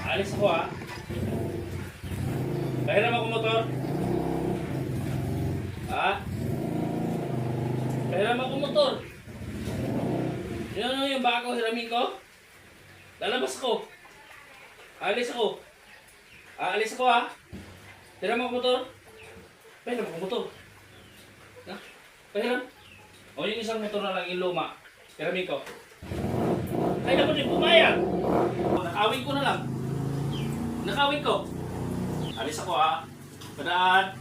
Alis ako ha. Pahiram ako motor. Ha? Pahiram ako motor. Yun ano yung baka ko hiramin ko? Lalabas ako. Alis ako. Aalis ako ha. Pahiram ako motor. Pahiram ako motor. Ha? Pahiram. O yung isang motor na lang yung luma. Hiramin ko. Ay naman din pumayag. Nakawin ko na lang. Nakawin ko. Alis ako ha. Padaan.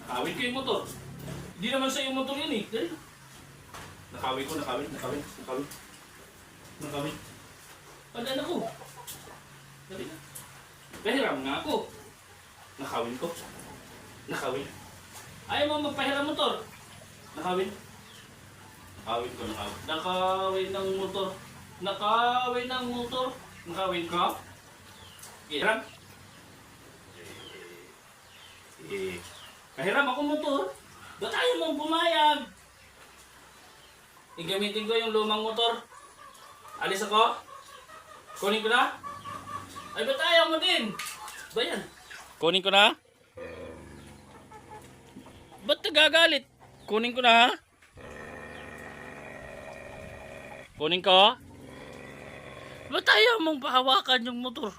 Nakawin ko yung motor. Hindi naman sa yung motor yun eh. Dali. Nakawin ko, nakawin. Padaan ako. Dali na. Pahiram nga ako. Nakawin ko. Nakawin. Ayaw mo magpahiram motor. Nakawin. Nakawin ko, nakawin. Nakawin ng motor. Nakawin ng motor. Nakawin ka? Hiram. Pahiram ako motor. Ba't ayaw mong pumayag? Igamitin ko yung lumang motor. Alis ako? Kunin ko na? Ay, ba't ayaw mo din? Ba yan? Kunin ko na? Ba't nagagalit? Kunin ko na ha? Kunin ko? Ba't ayaw mong pahawakan yung motor?